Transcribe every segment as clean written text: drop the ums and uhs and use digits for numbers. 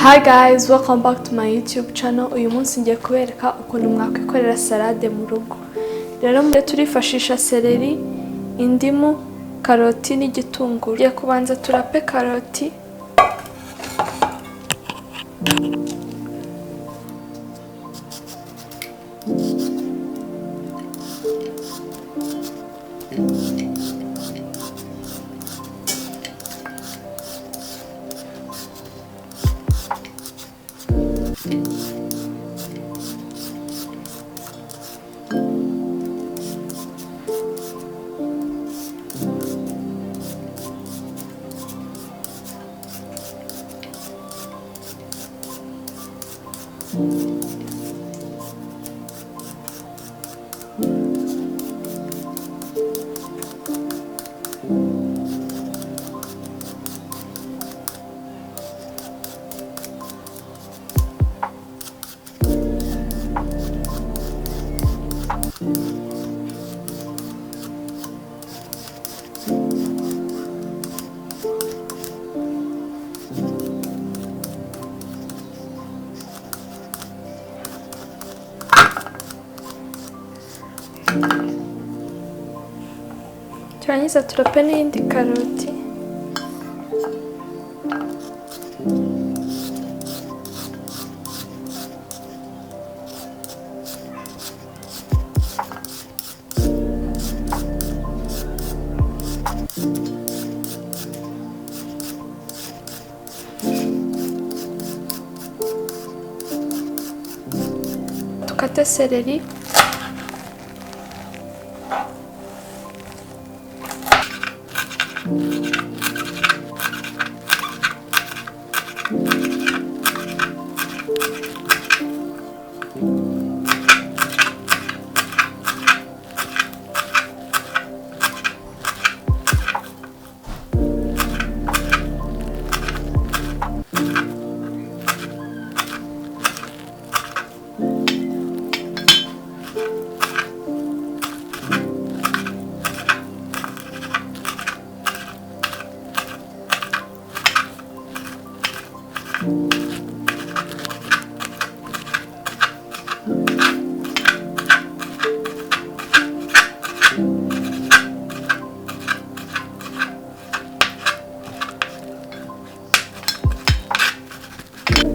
Hi guys, welcome back to my YouTube channel. Uyu munsi ngiye kubereka ukuntu mwakwikorera salade mu rugo. Rero mbere turifashisha seleri, indimu, karoti n'igitunguru. Ngiye kubanza turape karoti. Turangiza turape n'indi karoti. Tukate seleri.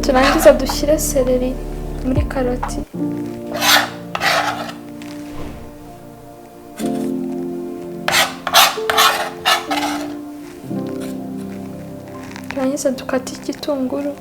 Turangiza dushyire seleri muri karoti. Turangiza dukate igitunguru.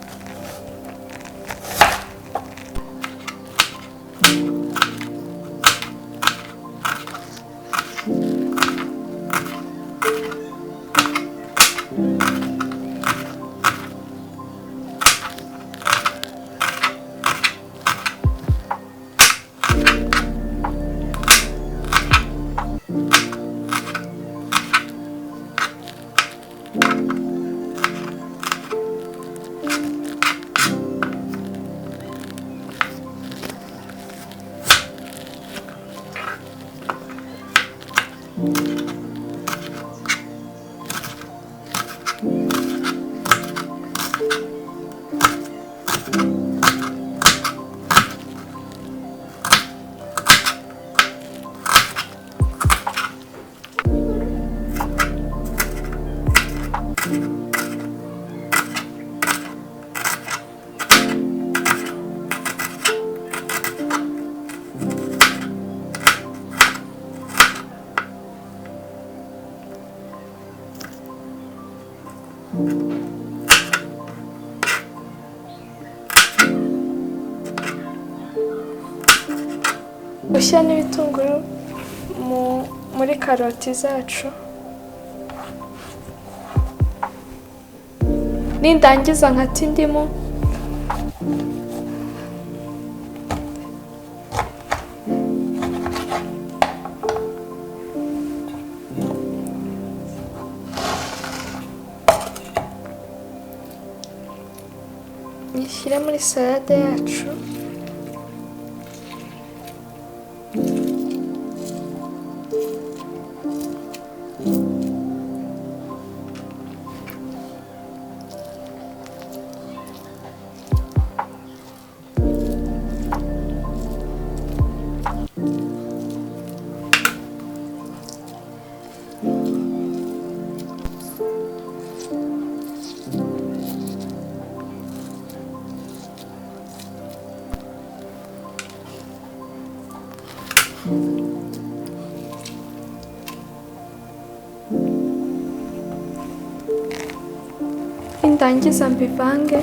Gushyira n'ibitunguru muri karoti zacu. Nindangiza nkata indimu. Nishyire muri salade yacu. ndangiza mbivange.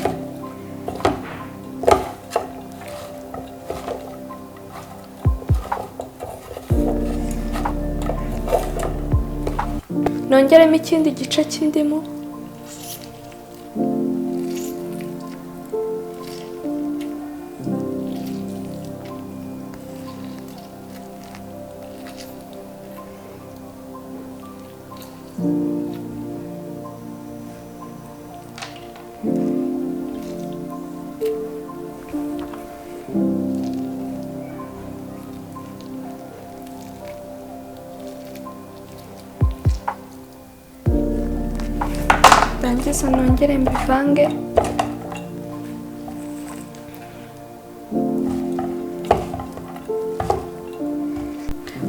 Nongeremo ikindi gice cy'indimu. Ndangiza nongere mbivange.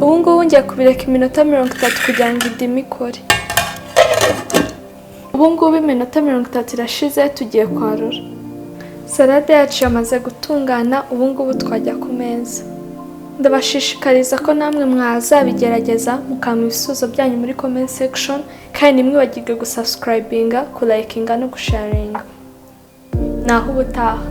Ubu ngubu ngiye kubireka iminota 30 kugira ngo indimu ikore. Ubu ngubu iminota 30 irashize, tugiye kwarura. Salade yacu yamaze gutungana, ubu ngubu twajya ku meza. Ndabashishikariza ko namwe mwazabigerageza mukampa ibisubizo byanyu muri comment section, kandi ntimwibagirwe gusubscribinga, kulikinga no gusharinga. Naho ubutaha.